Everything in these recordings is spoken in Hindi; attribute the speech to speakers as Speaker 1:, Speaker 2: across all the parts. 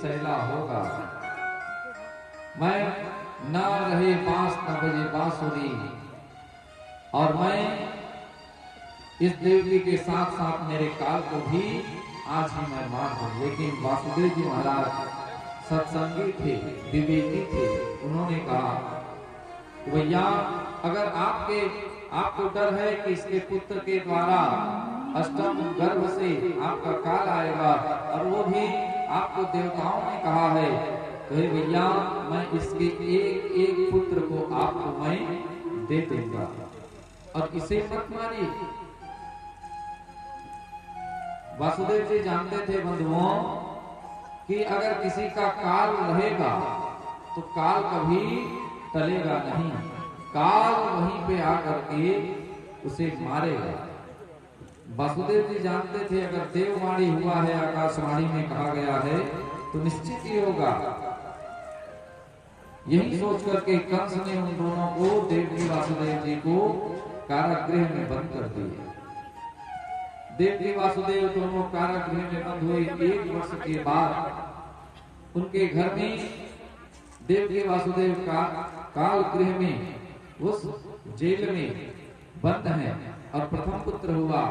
Speaker 1: सैला होगा। मैं न रहे पास न बजे बांसुरी, और मैं इस देवकी के साथ साथ मेरे काल को भी आज ही मैं मान दूं। लेकिन वासुदेव जी महाराज सत्संगी थे, विवेकी थे। उन्होंने कहा भैया अगर आपको डर है कि इसके पुत्र के द्वारा अष्टम गर्भ से आपका काल आएगा, और वो भी आपको देवताओं ने कहा है, तो भैया मैं इसके एक एक पुत्र को आपको मैं दे दूंगा, और इसे मत मारिए। वासुदेव जी जानते थे बंधुओं कि अगर किसी का काल रहेगा तो काल कभी टलेगा नहीं, काल वहीं पे आकर के उसे मारेगा। वासुदेव जी जानते थे अगर देववाणी हुआ है, आकाशवाणी में कहा गया है, तो निश्चित ही होगा। यही सोच करके कंस ने उन दोनों को, देवकी वासुदेव जी को कारागृह में बंद कर दिया। देवकी वासुदेव दोनों कारागृह में बंद हुए। 1 वर्ष के बाद उनके घर में देवकी वासुदेव का काल गृह में, उस जेल में बंद है, और प्रथम पुत्र हुआ।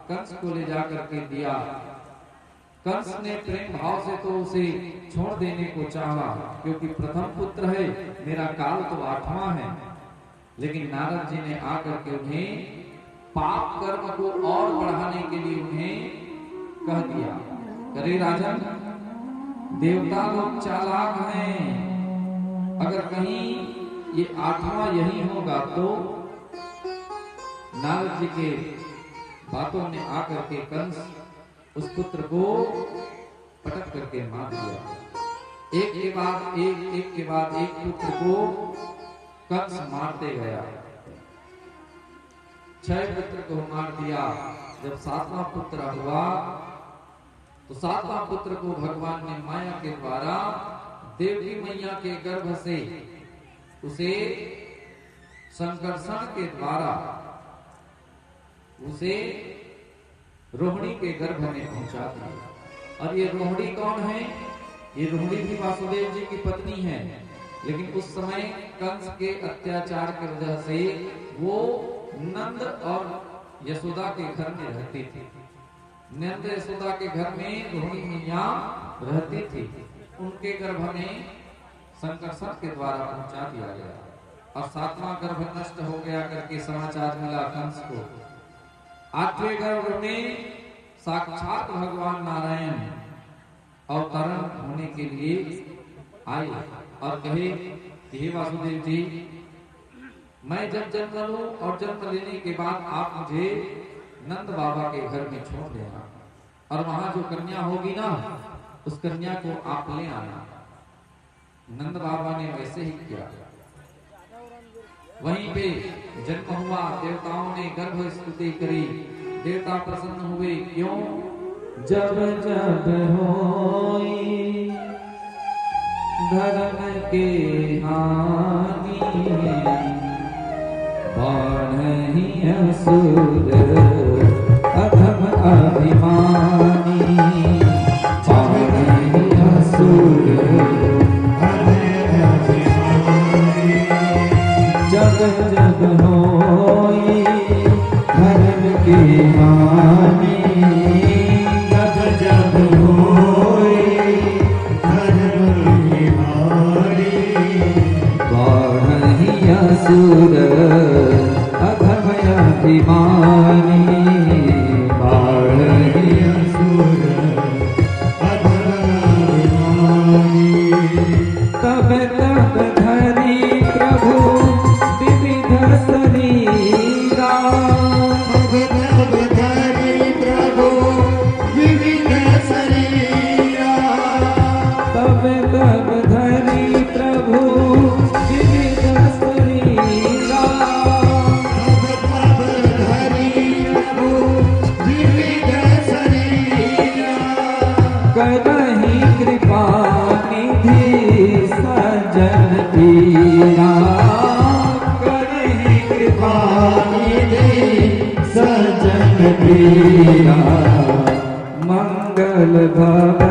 Speaker 1: कंस को ले जाकर के दिया। कंस ने प्रेम भाव से तो उसे छोड़ देने को चाहा, क्योंकि प्रथम पुत्र है, मेरा काल तो 8वां है। लेकिन नारद जी ने आकर के उन्हें पाप कर्म को और बढ़ाने के लिए उन्हें कह दिया, अरे राजन, देवता लोग चालाक हैं, अगर कहीं ये 8वां यही होगा तो नारद जी के बातों ने आकर के कंस उस पुत्र को पटक करके मार दिया। एक के बाद एक पुत्र को कंस मारते गया। 6 पुत्र को मार दिया। जब 7वां पुत्र हुआ तो 7वां पुत्र को भगवान ने माया के द्वारा देवकी मैया के गर्भ से उसे संकर्षण के द्वारा उसे रोहिणी के गर्भ में पहुंचा दिया। और ये रोहिणी कौन है? ये रोहिणी भी वासुदेव जी की पत्नी है, लेकिन उस समय कंस के अत्याचार की वजह से वो नंद और यशोदा के घर में रहती थी। नंद यशोदा के घर में रोहिणी मैया रहती थी। उनके गर्भ में संकर्षण के द्वारा पहुंचा दिया गया, और 7वां गर्भ नष्ट हो गया करके समाचार मिला कंस को। 8वें गर्भ में साक्षात भगवान नारायण अवतरण होने के लिए आए और कहे कि हे वासुदेव जी, मैं जब जन्म लूं और जन्म लेने के बाद आप मुझे नंद बाबा के घर में छोड़ देना, और वहां जो कन्या होगी ना, उस कन्या को आप ले आना। नंद बाबा ने वैसे ही किया। वहीं पे जन्म हुआ। देवताओं ने गर्भ स्तुति करी, देवता प्रसन्न हुए। क्यों? जब जब होई धर्म के हानि, बाढ़हि असुर अधम अभिमानी, बाढ़हि असुर अधम अभिमानी। जब जब होई धर्म की हानि, जब जब होई धर्म की हानि, बाढ़हि असुर अधम अभिमानी, बाढ़हि असुर अधम अभिमानी। तब तब धरी प्रभु विविध शरीरा, तब तब धरी प्रभु विविध शरीरा, तब तब धरी प्रभु विविध शरीरा, तब तब धरी प्रभु विविध शरीरा। करहि कृपा निधि सज्जन पीरा, करहि कृपा निधि सज्जन पीरा। मंगल भवन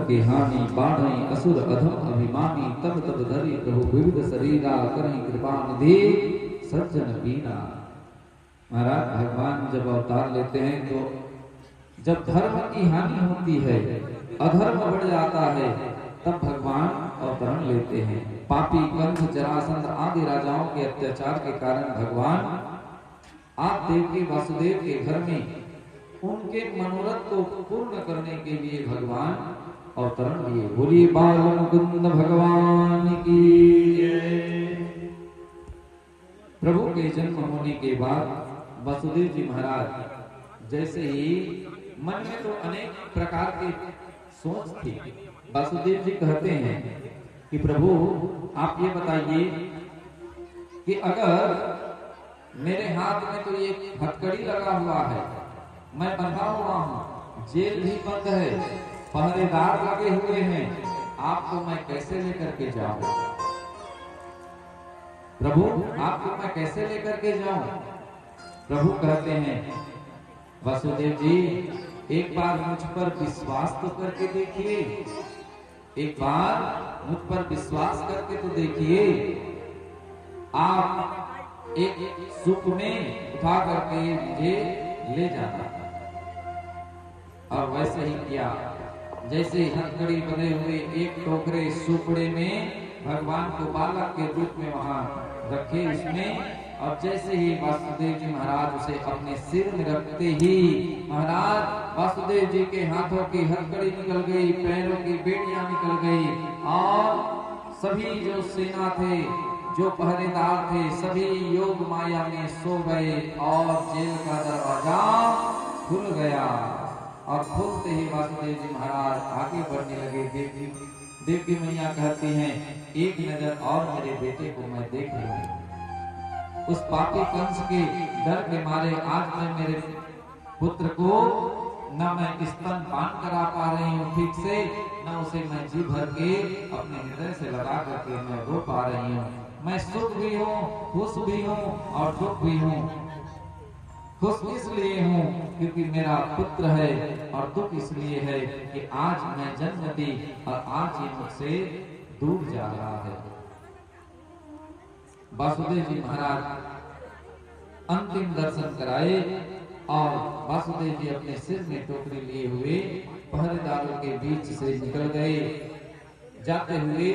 Speaker 1: के हानि बाढ़े असुर अधम अभिमानी तब तब धरि प्रभु विविध शरीरा करें कृपा निधि सज्जन बीना। महाराज भगवान जब अवतार लेते हैं तो जब धर्म की हानि होती है, अधर्म बढ़ जाता है, तब भगवान अवतरण लेते हैं। पापी कंस जरासंध आदि राजाओं के अत्याचार के कारण भगवान आप देवकी वासुदेव के घर में उनके मनोरथ को पूर्ण करने के लिए भगवान अवतरण लिए। बोलिए बाल मुकुंद भगवान की जय। प्रभु के जन्म होने के बाद वासुदेव जी महाराज जैसे ही मन में तो अनेक प्रकार की सोच थी। वासुदेव जी कहते हैं कि प्रभु आप ये बताइए कि अगर मेरे हाथ में तो ये हथकड़ी लगा हुआ है, मैं बंधा हुआ हूँ, जेल भी बंद है, पहरेदार लगे हुए हैं, आपको मैं कैसे लेकर के जाऊं? प्रभु आपको मैं कैसे लेकर के जाऊं? प्रभु कहते हैं वासुदेव जी एक बार मुझ पर विश्वास तो करके देखिए, एक बार मुझ पर विश्वास करके तो देखिए। आप एक सुख में उठा करके मुझे ले जाना। और वैसे ही किया, जैसे हथकड़ी बने हुए एक टोकरे सुपड़े में भगवान को बालक के रूप में वहां रखे उसमें, और जैसे ही वासुदेव जी महाराज उसे अपने सिर में रखते ही महाराज वासुदेव जी के हाथों की हथकड़ी निकल गई, पैरों की बेड़ियां निकल गई, और सभी जो सेना थे, जो पहरेदार थे, सभी योग माया में सो गए और जेल का दरवाजा खुल गया। और खुलते ही वासुदेव जी महाराज आगे बढ़ने लगे। देवकी मैया कहती हैं एक नजर और मेरे बेटे को मैं देख लूं। उस पापी कंस के डर के मारे आज मैं मेरे पुत्र को न मैं स्तन पान करा पा रही हूँ ठीक से, न उसे मैं जी भर के अपने हृदय से लगा करके मैं रो पा रही हूँ। मैं सुख भी हूँ, खुश भी हूँ और दुख भी हूँ। खुश इसलिए हूँ क्योंकि मेरा पुत्र है, और दुख इसलिए है कि आज मैं जन्म दी और आज ये मुझसे दूर जा रहा है। वासुदेव जी महाराज अंतिम दर्शन कराए और वासुदेव जी अपने सिर में टोकरी लिए हुए पहरेदारों के बीच से निकल गए। जाते हुए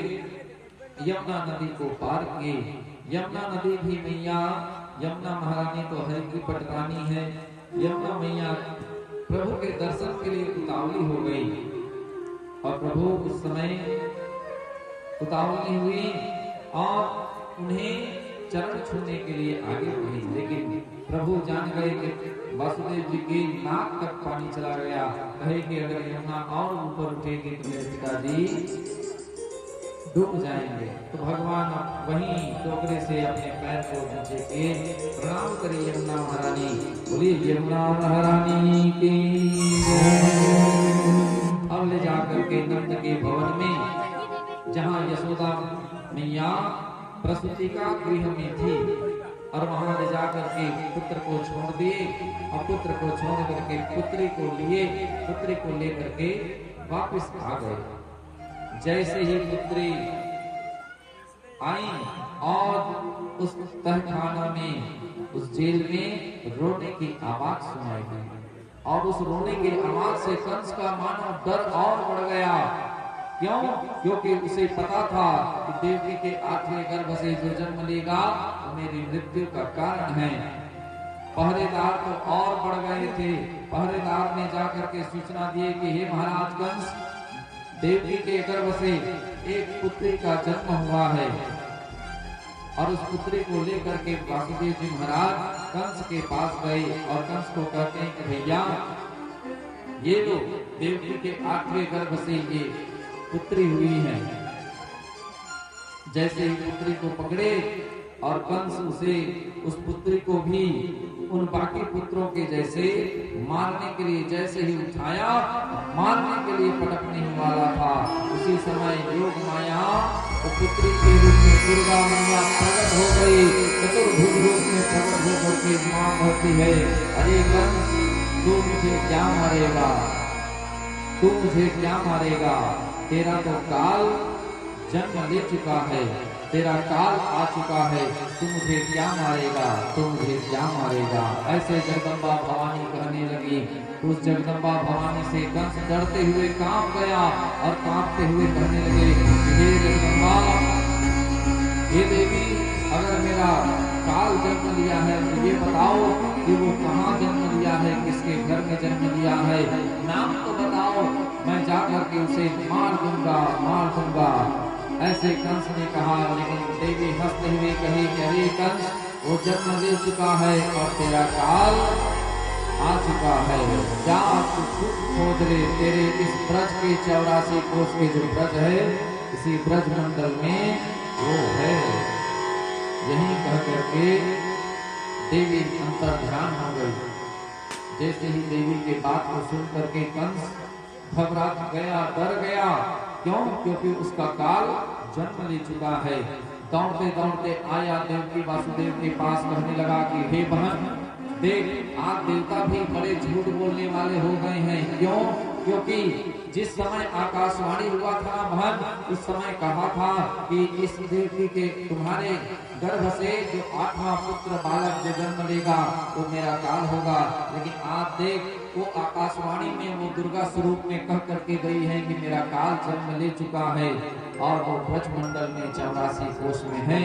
Speaker 1: यमुना नदी को पार किए। यमुना नदी भी मैया, यमुना महारानी तो हरि की पटरानी है, यमुना मैया प्रभु के दर्शन के लिए उतावली हो गई, और प्रभु उस समय उतावली हुई और उन्हें चरण छूने के लिए आगे बढ़ी। लेकिन प्रभु जान गए कि वासुदेव जी के नाक तक पानी चला गया। कहे कि अगर यमुना और ऊपर उठेगी तो मेरे पिताजी डूब जाएंगे। तो भगवान वहीं टोकरे से अपने पैर को नीचे के प्रणाम करिए यमुना महारानी। बोलिए यमुना महारानी की अब ले जाकर के नंद के भवन में, जहाँ यशोदा मैया प्रसूति का गृह में थी, और वहां ले जाकर के पुत्र को छोड़ दिए, और पुत्र को छोड़ करके पुत्री को लिए, पुत्री को लेकर के वापस आ गए। जैसे ही पुत्री आई और उस तहखाना में, उस जेल में रोने की आवाज सुनाई दी, और उस रोने की आवाज से कंस का मानो डर और बढ़ गया। क्यों? क्योंकि उसे पता था कि देवकी के 8वें गर्भ से जो जन्म लेगा वो मेरी मृत्यु का कारण है। पहरेदार तो और बढ़ गए थे। पहरेदार ने जाकर के सूचना दी कि हे महाराज कंस, देवकी के गर्भ से एक पुत्री का जन्म हुआ है, और उस पुत्री को लेकर के वासुदेव जी महाराज कंस के पास गए और कंस को कहते हैं कि भैया ये लो, देवकी के 8वें गर्भ से ये पुत्री हुई है। जैसे ही पुत्री को पकड़े और कंस उसे, उस पुत्री को भी उन बाकी पुत्रों के जैसे मारने के लिए जैसे ही उठाया, मारने के लिए पटकने ही वाला था, उसी समय योग माया तो पुत्री के रूप में दुर्गा मैया प्रकट हो गई। चतुर्भुज रूप में प्रकट होकर के मां होती है, अरे कंस तू मुझे क्या मारेगा, तू मुझे क्या मारेगा, तेरा तो काल जन्म ले चुका है, तेरा काल आ चुका है, तू मुझे क्या मारेगा, तू मुझे क्या मारेगा। ऐसे जगदम्बा भवानी कहने लगी। उस जगदम्बा भवानी से कंस डरते हुए कांप गया और कांपते हुए कहने लगे, हे जगदम्बा, हे देवी, अगर मेरा काल जन्म लिया है तो ये बताओ कि वो कहाँ जन्म लिया है, किसके घर में जन्म लिया है, नाम तो बताओ, मैं जाकर के उसे मार दूंगा, मार दूंगा। ऐसे कंस ने कहा, लेकिन देवी हंसते हुए कही कि अरे कंस, वो जन्म ले चुका है और तेरा काल आ चुका है, जा तू खुद खोज ले, तेरे इस ब्रज के 84 कोस के जो ब्रज है, इसी ब्रज मंडल में वो है। यही कह करके देवी अंतर ध्यान हो गई। जैसे ही देवी के बात को सुन करके कंस घबरा गया, डर गया। क्यों? क्योंकि उसका काल जन्म ले चुका है। दौड़ते दौड़ते आया देवकी वासुदेव के पास, कहने लगा कि हे बहन, देख, आज देवता भी बड़े झूठ बोलने वाले हो गए हैं। क्यों? क्योंकि जिस समय आकाशवाणी हुआ था बहन, उस समय कहा था कि इस देवकी के तुम्हारे गर्भ से जो 8वां पुत्र बालक जो जन्म लेगा वो मेरा काल होगा। लेकिन आज देख, वो आकाशवाणी में वो दुर्गा स्वरूप में कह करके गई है कि मेरा काल जन्म ले चुका है और वो ब्रजमंडल में 84 कोष में है।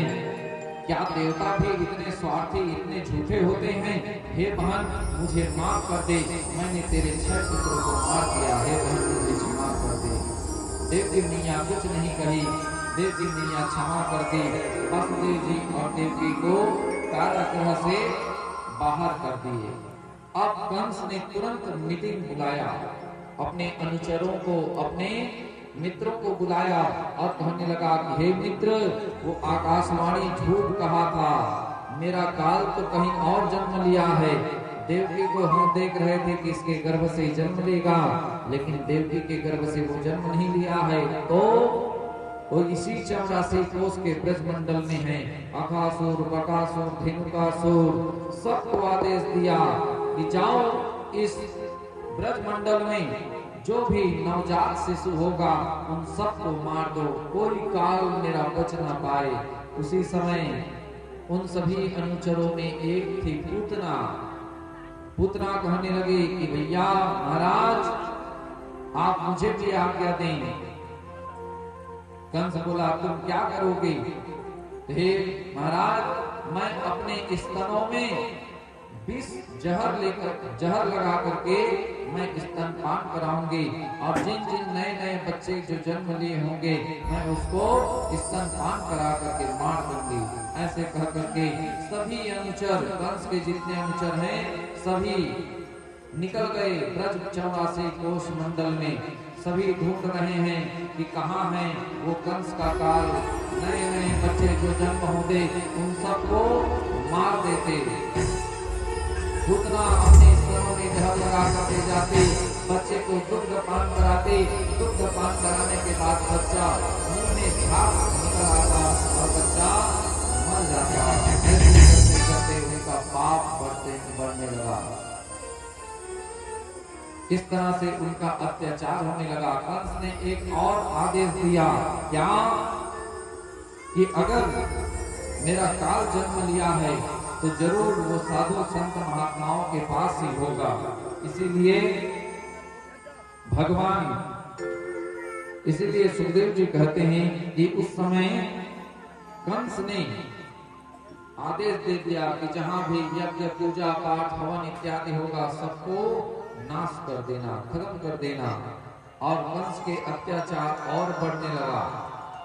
Speaker 1: क्या देवता भी इतने स्वार्थी, इतने झूठे होते हैं? हे बहन, मुझे माफ कर दे, मैंने तेरे 6 पुत्रों को मार दिया है, बहन मुझे क्षमा कर दे। देवकी मैया कुछ नहीं कही, देवकी मैया क्षमा कर दी। वासुदेव जी और देवकी को कारागृह से बाहर कर दिए। अब कंस ने तुरंत मीटिंग बुलाया, अपने अनुचरों को, अपने मित्रों को बुलाया और कहने लगा कि हे मित्र, वो आकाशवाणी झूठ कहा था, मेरा काल तो कहीं और जन्म लिया है। देवकी को हम देख रहे थे कि इसके गर्भ से जन्म लेगा, लेकिन देवकी के गर्भ से वो जन्म नहीं लिया है। तो वो इसी 84 कोष के ब्रजमंडल में है। अकासुर, बकासुर, धेनुकासुर सबको आदेश दिया कि जाओ इस ब्रजमंडल में जो भी नवजात शिशु होगा उन सबको मार दो, कोई काल मेरा बच ना पाए। उसी समय उन सभी अनुचरों में एक थी पूतना। पूतना कहने लगी कि भैया महाराज, आप मुझे भी आज्ञा दें। कंस बोला, तुम क्या करोगे? हे महाराज, मैं अपने स्तनों में विष जहर लगा करके मैं स्तनपान कराऊंगी और जिन जिन नए नए बच्चे जो जन्म लिए होंगे मैं उसको स्तनपान करा करके मार दूंगी। ऐसे कह करके सभी अनुचर, कंस के जितने अनुचर हैं, सभी निकल गए ब्रज 84 कोष मंडल में। सभी ढूंढ रहे हैं कि कहाँ है वो कंस का काल। नए नए बच्चे जो जन्म होते उन सबको मार देते। पूतना अपने स्तनों में जहर लगा कर दे जाते, बच्चे को दुग्ध पान कराते। दुग्ध पान कराने के बाद बच्चा मुंह में झाग निकल आता और बच्चा मर जाता। ऐसे करते करते उनका पाप बढ़ने लगा। इस तरह से उनका अत्याचार होने लगा। कंस ने एक और आदेश दिया, क्या? कि अगर मेरा काल जन्म लिया है तो जरूर वो साधु संत महात्माओं के पास ही होगा। इसीलिए भगवान, इसीलिए सुखदेव जी कहते हैं कि उस समय कंस ने आदेश दे दिया कि जहां भी यज्ञ, पूजा पाठ, हवन इत्यादि होगा सबको नाश कर देना, खत्म कर देना। और कंस के अत्याचार और बढ़ने लगा।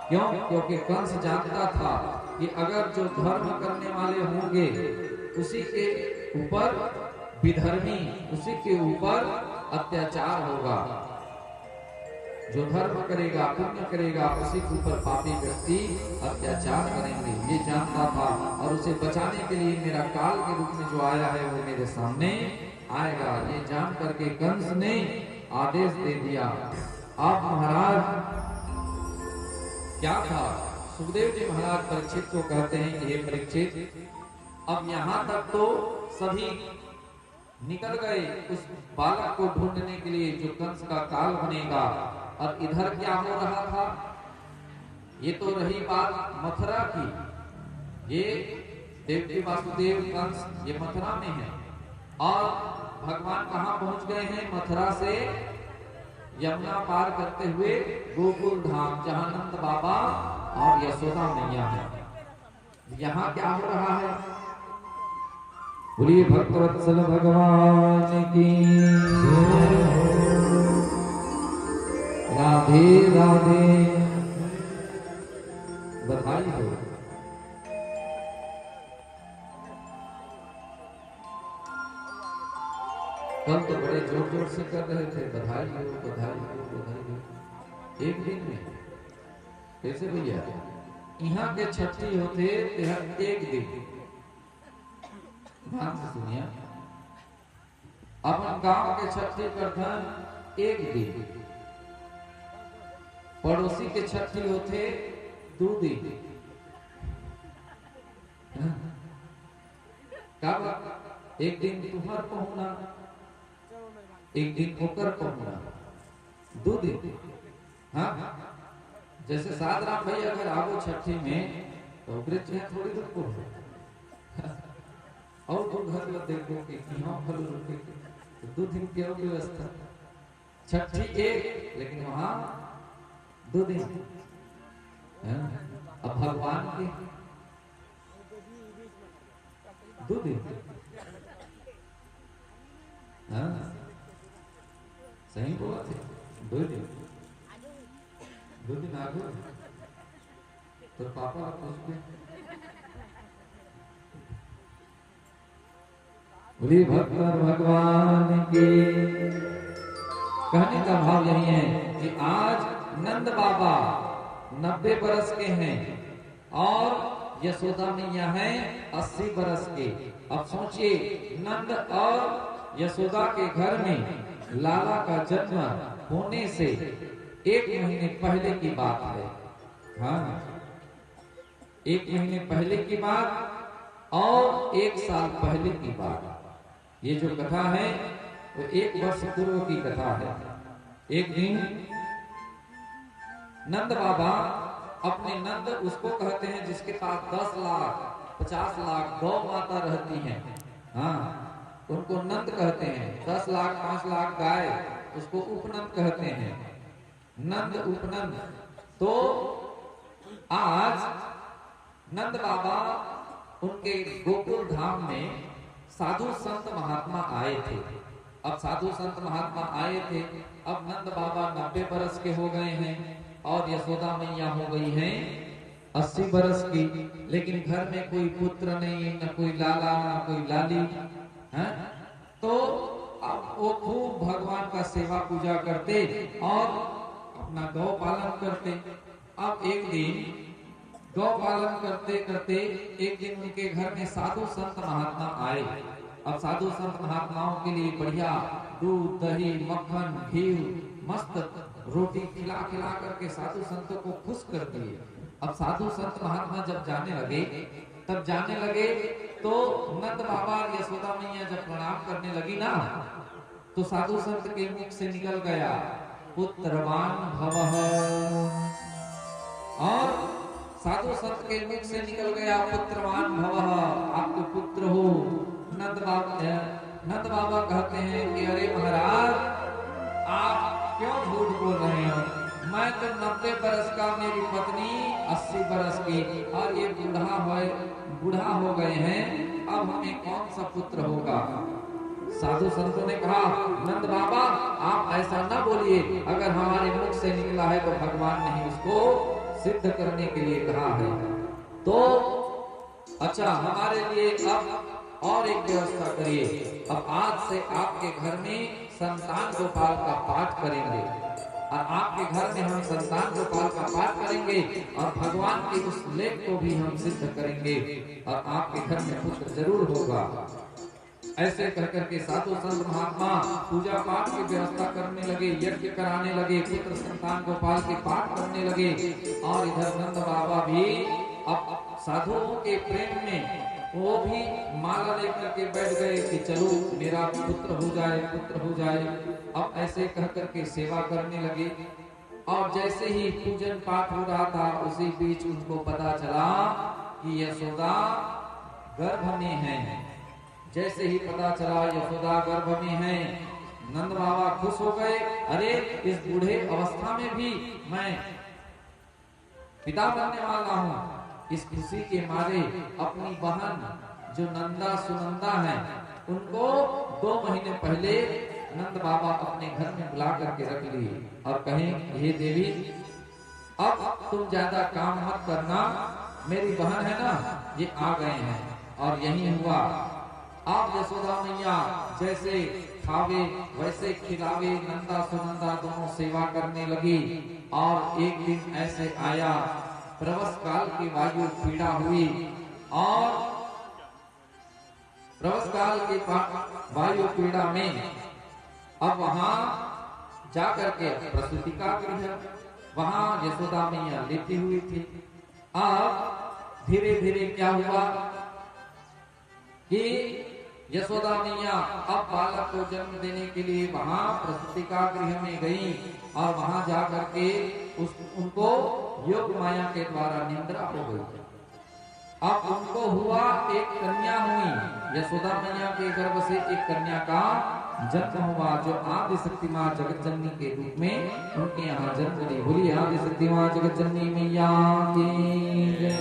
Speaker 1: क्यों? क्योंकि कंस जानता था कि अगर जो धर्म करने वाले होंगे उसी के ऊपर विधर्मी, उसी के ऊपर अत्याचार होगा। जो धर्म करेगा, पुण्य करेगा, उसी के ऊपर पापी व्यक्ति अत्याचार करेंगे। ये जानता था और उसे बचाने के लिए मेरा काल के रूप में जो आया है वो मेरे सामने आएगा। ये जान करके कंस ने आदेश दे दिया। अब महाराज क्या था? सुखदेव जी महाराज परीक्षित को कहते हैं कि हे परीक्षित, अब यहाँ तक तो सभी निकल गए उस बालक को ढूंढने के लिए जो कंस का काल बनेगा। और इधर क्या हो रहा था, ये तो रही बात मथुरा की। ये देवकी वासुदेव कंस ये मथुरा में है, और भगवान कहाँ पहुंच गए हैं, मथुरा से यमुना पार करते हुए गोकुल धाम, जहां नंद बाबा और यशोदा मैया है। यहाँ क्या हो रहा है, बोलिए भक्तवत्सल भगवान की। राधे राधे, बधाई हो। कल तो बड़े जोर जोर से कर रहे थे, बधाई हो बधाई हो बधाई हो। एक दिन में कैसे भैया, यहाँ के छठी होते एक दिन, ध्यान से सुनिए, अपन गांव के छठी प्रधान एक दिन, पड़ोसी के छठी होते 2 दिन। कब, एक दिन तुम्हार पहुना, एक दिन ओकर पहुना, 2 दिन। हाँ, जैसे सादराम भैया अगर आवो छठी में तो थोड़ी दूर को और तो घर में देखो कि यहाँ फल रुके तो 2 दिन की व्यवस्था, छठी एक, लेकिन वहां 2 दिन। अब भगवान के 2 दिन, सही बोला थे, 2 दिन, 2 दिन आगे तो पापा पूछते बोली भक्त भगवान के। कहने का भाव यही है कि आज नंद बाबा 90 बरस के हैं और यशोदा मैया हैं 80 बरस के। अब सोचिए, नंद और यशोदा के घर में लाला का जन्म होने से 1 महीने पहले की बात है। हाँ, 1 महीने पहले की बात और 1 साल पहले की बात। ये जो कथा है वो 1 वर्ष पूर्व की कथा है। एक दिन नंद बाबा अपने, नंद उसको कहते हैं जिसके पास 10 लाख 50 लाख गौ माता रहती हैं। हाँ, उनको नंद कहते हैं। 10 लाख 5 लाख गाय, उसको उपनंद कहते हैं, नंद उपनंद। तो आज नंद बाबा उनके गोकुल धाम में साधु संत महात्मा आए थे। अब साधु संत महात्मा आए थे, अब नंद बाबा 90 बरस के हो गए हैं और यशोदा मैया हो गई हैं 80 बरस की। लेकिन घर में कोई पुत्र नहीं, न कोई लाला न कोई लाली है। तो अब वो खूब भगवान का सेवा पूजा करते और अपना गौ पालन करते। अब एक दिन गौ पालन करते करते एक दिन उनके घर में साधु संत महात्मा आए। अब साधु संत महात्माओं के लिए बढ़िया दूध दही मक्खन घी मस्त रोटी खिला खिला करके साधु संतों को खुश कर दिए। अब साधु संत महात्मा जब जाने लगे, तब जाने लगे तो नंद बाबा यशोदा मैया जब प्रणाम करने लगी ना, तो साधु संत के मुख से निकल गया पुत्रवान भवः। और साधु संत के मुख से निकल गया पुत्रवान भवः, आपको पुत्र हो। नंद बाबा कहते हैं कि अरे महाराज, आप क्यों झूठ बोल रहे हो? मैं तो 90 बरस का, मेरी पत्नी 80 बरस की, और ये बूढ़ा हो गए हैं, अब हमें कौन सा पुत्र होगा? साधु संतों ने कहा, नंद बाबा आप ऐसा ना बोलिए, अगर हमारे मुख से निकला है तो भगवान ने उसको सिद्ध करने के लिए कहा है। तो अच्छा, हमारे लिए अब और एक व्यवस्था करिए, अब आज से आपके घर में संतान गोपाल का पाठ करेंगे, और आपके घर में हम संतान गोपाल का पाठ करेंगे और भगवान के उस लेख को भी हम सिद्ध करेंगे और आपके घर में पुत्र जरूर होगा। ऐसे कहकर के साधु संत महात्मा पूजा पाठ की व्यवस्था करने लगे, यज्ञ कराने लगे, पुत्र संतान गोपाल के पाठ करने लगे। और इधर नंद बाबा भी अब साधुओं के प्रेम में वो भी माला लेकर के बैठ गए कि चलो मेरा पुत्र हो जाए, पुत्र हो जाए। अब ऐसे कह करके सेवा करने लगे। और जैसे ही पूजन पाठ हो रहा था उसी बीच उनको पता चला कि यशोदा गर्भ में है। जैसे ही पता चला यशोदा गर्भ में है, नंद बाबा खुश हो गए। अरे इस बूढ़े अवस्था में भी मैं पिता बनने वाला हूँ। इस खुशी के मारे अपनी बहन जो नंदा सुनंदा है उनको 2 महीने पहले नंद बाबा अपने घर में बुला करके रख लिए और कहें, हे देवी अब तुम ज्यादा काम मत करना, मेरी बहन है ना ये आ गए हैं। और यही हुआ। आप यशोदा मैया जैसे खावे वैसे खिलावे, नंदा सुनंदा दोनों सेवा करने लगी। और एक दिन ऐसे आया, प्रवस काल की वायु पीड़ा हुई और प्रवस काल की वायु पीड़ा में अब वहां जाकर के प्रसूति का गृह, वहां यशोदा मैया लेटी हुई थी। अब धीरे धीरे क्या हुआ कि यशोदा मैया अब बालक को जन्म देने के लिए वहां प्रसूति का गृह में गई और वहां जाकर के उनको योग माया के द्वारा निद्रा हो गई। अब उनको हुआ, एक कन्या हुई। यशोदा मैया के गर्भ से एक कन्या का जन्म हुआ जो आदि शक्ति मां जगत जननी के रूप में उनके यहाँ जन्म ली। बोली आदि शक्ति मां जगत जननी मैया की जय।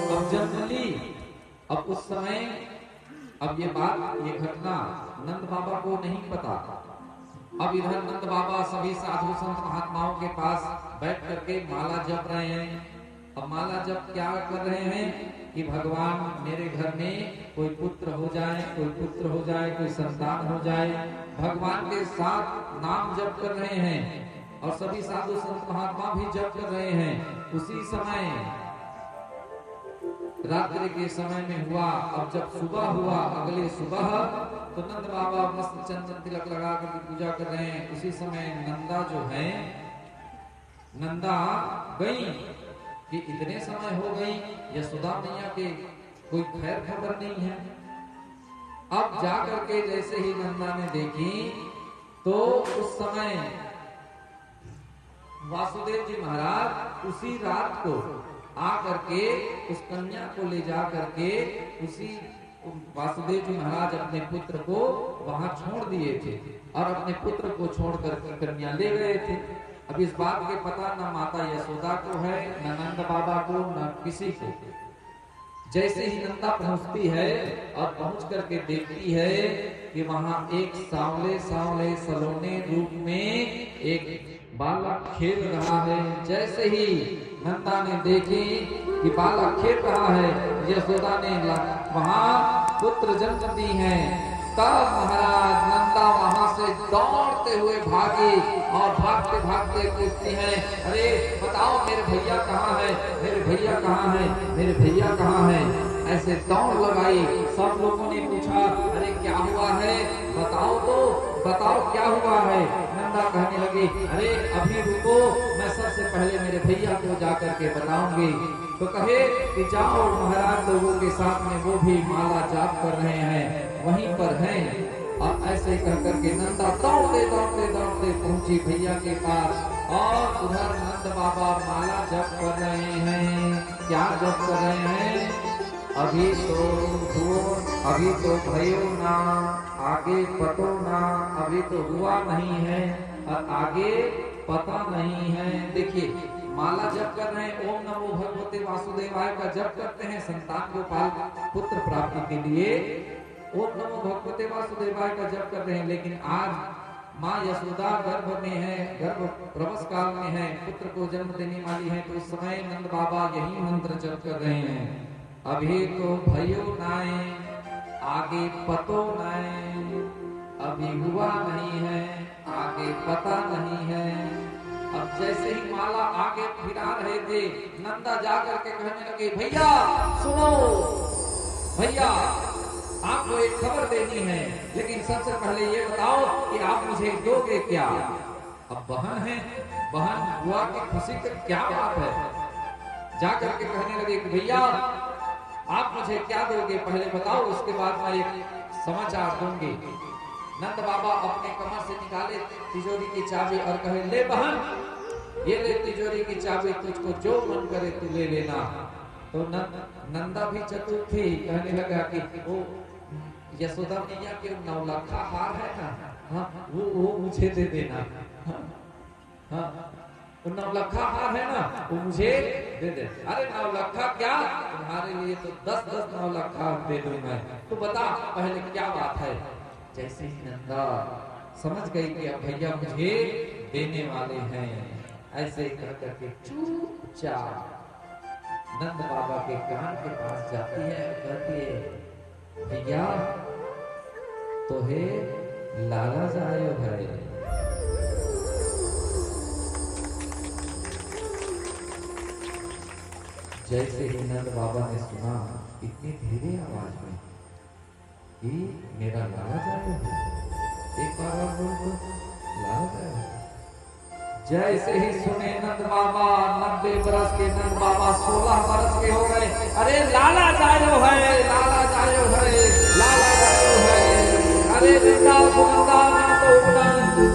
Speaker 1: अब जन्म ली। अब उस समय अब ये बात, ये घटना नंद बाबा को नहीं पता। अब इधर नंद बाबा सभी साधु संत महात्माओं के पास बैठ करके माला जप रहे हैं। अब माला जप क्या कर रहे हैं कि भगवान मेरे घर में कोई पुत्र हो जाए, कोई पुत्र हो जाए, कोई संतान हो जाए। भगवान के साथ नाम जप कर रहे हैं और सभी साधु संत महात्मा भी जप कर रहे हैं। उसी समय रात्रि के समय में हुआ। अब जब सुबह हुआ, अगले सुबह तो नंद बाबा मस्त चंदन तिलक लगा कर पूजा कर रहे हैं। उसी समय नंदा जो है, नंदा गई कि इतने समय हो गई यशोदा मैया के कोई खैर खबर नहीं है। अब जाकर के जैसे ही नंदा ने देखी तो उस समय वासुदेव जी महाराज उसी रात को आकर के उस कन्या को ले जा करके उसी वासुदेव जी महाराज अपने पुत्र को वहां छोड़ दिए थे और अपने पुत्र को छोड़कर कन्या ले गए थे। अब इस बात के पता न माता यशोदा को है, न नंद बाबा को, न किसी को। जैसे ही नंदा पहुंचती है और पहुंच करके देखती है कि वहां एक सांवले सांवले सलोने रूप में एक बालक खेल रहा है। जैसे ही नंदा ने देखी कि बालक खेल रहा है, यशोदा ने वहां पुत्र जन्म दी है, तब महाराज नंदा वहां से दौड़ते हुए भागी और भागते भागते पूछती हैं, अरे बताओ मेरे भैया कहाँ है, मेरे भैया कहाँ है, मेरे भैया कहाँ है। ऐसे दौड़ लगाई। सब लोगों ने पूछा, अरे क्या हुआ है, बताओ तो, बताओ क्या हुआ है। नंदा कहने लगी, अरे अभी रुको, मैं सबसे पहले मेरे भैया को जाकर के बताऊंगी। तो कहे कि जाओ, महाराज लोगों के साथ में वो भी माला जाप कर रहे हैं, वहीं पर हैं। और ऐसे कह करके नंदा दौड़ते दौड़ते दौड़ते पहुंची भैया के पास और उधर नंद बाबा माला जप कर रहे हैं। क्या जप कर रहे हैं? अभी तो भयो ना, आगे पतो ना, अभी तो हुआ नहीं है और आगे पता नहीं है। देखिए माला जप कर रहे हैं, ओम नमो भगवते वासुदेवाय का जप करते हैं संतान गोपाल पुत्र प्राप्ति के लिए। ओम नमो भगवते वासुदेवाय का जप कर रहे हैं, लेकिन आज माँ यशोदा गर्भ में है, गर्भ प्रवस काल में है, पुत्र को जन्म देने वाली है। तो उस समय नंद बाबा यही मंत्र जप कर रहे हैं। अभी तो भयो नाए, आगे पतो नाए, अभी हुआ नहीं है, आगे पता नहीं है। अब जैसे ही माला आगे फिरा रहे थे, नंदा जाकर के कहने लगे, भैया सुनो, भैया आपको एक खबर देनी है, लेकिन सबसे पहले ये बताओ कि आप मुझे दोगे क्या। अब बहन है, बहन बुआ की खुशी की क्या बात है। जाकर के कहने लगे कि भैया आप मुझे क्या दोगे पहले बताओ, उसके बाद मैं एक समाचार दूंगी। नंद बाबा अपने कमर से निकाले तिजोरी की चाबी और कहे, ले बहन, ये ले तिजोरी की चाबी, तुझको जो मन करे तू ले लेना। तो नंदा भी चतुर थी, कहने लगा कि वो यशोदा मैया के 9 लाख का हार है ना, हाँ वो मुझे दे देना। हाँ 9 लाख का हार है ना, वो मुझे दे दे। अरे 9 लाख का क्या, तुम्हारे लिए तो 10-10 9 लाख का दे दूं मैं, तो बता पहले क्या बात है। जैसे ही नंदा समझ गई कि अब भैया मुझे देने वाले हैं, ऐसे ही कह करके चुपचाप नंद बाबा के कान के पास जाती है, कहती है, भैया तो है लाला जायो है। जैसे ही नंद बाबा ने सुना इतनी धीरे आवाज में कि मेरा लाला जायो है, एक बार और बोल दो, लाला जायो है। जैसे ही सुने नंद बाबा, 90 बरस के नंद बाबा 16 बरस के हो गए। अरे लाला जायो है, लाला जायो है, लाला जायो है। अरे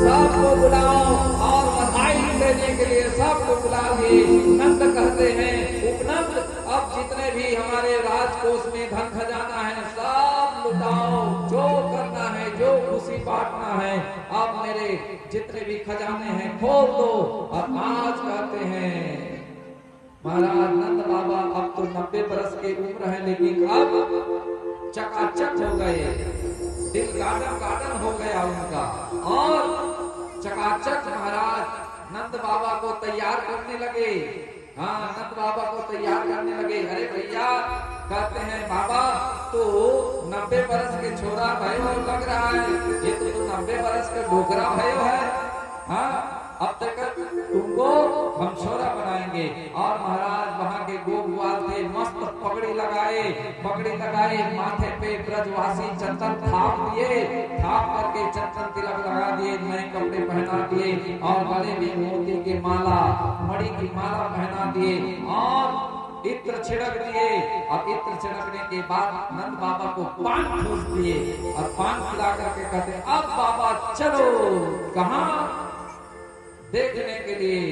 Speaker 1: सबको बुलाओ और बधाई देने के लिए सबको बुला दिए। नंद कहते हैं, उपनंद अब जितने भी हमारे राजकोष में धन खजाना है सब लुटाओ, जो करना है, जो खुशी बांटना है, अब मेरे जितने भी खजाने हैं खोल दो। और आज कहते हैं महाराज नंद बाबा अब तो 90 बरस की उम्र है, लेकिन अब चकाचक हो गए, दिल गार्डन हो गया उनका। और चकाचक महाराज नंद बाबा को तैयार करने लगे। हाँ नंद बाबा को तैयार करने लगे। अरे भैया कहते हैं, बाबा तो 90 बरस के छोरा भयो लग रहा है, ये तो 90 बरस का डोकरा भयो है। हाँ अब तक तुमको हम छोरा बनाएंगे। और महाराज वहाँ के गोपवाल थे, मस्त पगड़ी लगाए, माथे पे ब्रजवासी चंदन थाप दिए, थाप करके चंदन तिलक लगा दिए, नए कपड़े पहना दिए और गले में मोती की माला, मणि की माला पहना दिए और इत्र छिड़क दिए। और इत्र छिड़कने के बाद नंद बाबा को पान ठूस दिए और पान खिला करके कहते, अब बाबा चलो कहाँ देखने के लिए,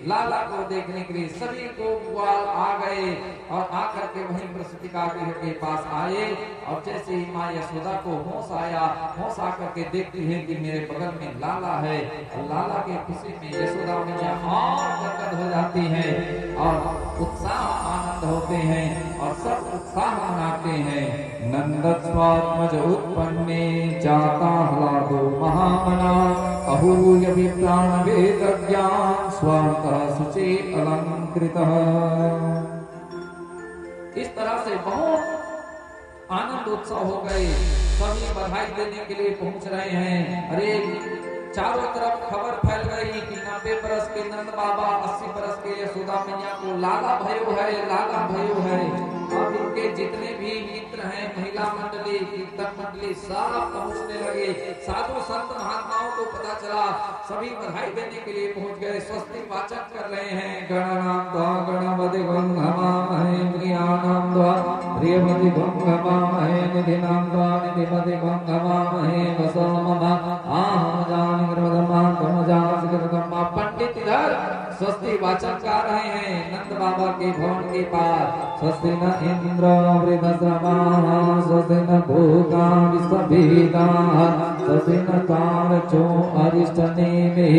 Speaker 1: लाला को देखने के लिए। सभी गोपवाल आ गए और आकर के वहीं प्रसूतिका गृह के पास आए। और जैसे ही माँ यशोदा को होश आया, होश आकर के देखती है कि मेरे बगल में लाला है। और लाला के खुशी में यशोदा मैया और गदगद हो जाती है और उत्साह आनंद होते हैं और सब उत्साह मनाते हैं। नंद स्वात्मज उत्पन्ने जाता ह्लादो महामना, अहूय विप्राण वेदज्ञान स्वांतः शुचि अलंकृतः। इस तरह से बहुत आनंद उत्सव हो गए, सभी बधाई देने के लिए पहुंच रहे हैं। अरे चारों तरफ खबर फैल गई कि 90 बरस के नंद बाबा, 80 बरस के यशोदा मैया को लाला भयो है, लाला भयो है। अब इनके जितने भी मित्र हैं, महिला मंडली, कीर्तन मंडली, सब पहुंचने लगे। साधु संत महात्माओं को पता चला, सभी बधाई देने के लिए पहुंच गए, स्वस्ति वाचन कर रहे हैं। गणनाम द्वा गणपति गंगमामहे, प्रियानाम द्वा प्रियपति गंगमामहे, निधिनाम द्वा निधिपति गंगमामहे, वसो मम आहम जान पंडित इधर स्वस्ति वाचन गा रहे हैं नंद बाबा के भवन के पास। स्वस्ति न इंद्र वृद्धश्रवाः, स्वस्ति न भूता विश्ववेदाः, स्वस्ति न तारचो अरिष्टनेमिः,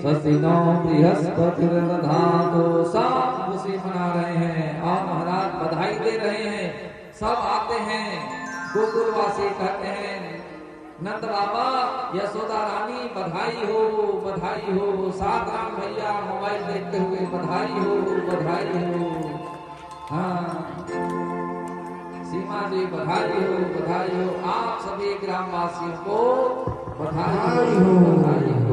Speaker 1: स्वस्ति नो बृहस्पतिर्दधातु। सब खुशी मना रहे हैं और महाराज बधाई दे रहे हैं। सब आते हैं, गोकुलवासी कहते हैं, नंद बाबा यशोदा रानी बधाई हो, बधाई हो। सातराम भैया मोबाइल देखते हुए बधाई हो, बधाई हो। हाँ सीमा जी बधाई हो, बधाई हो। आप सभी ग्रामवासियों को बधाई हो, बधाई हो।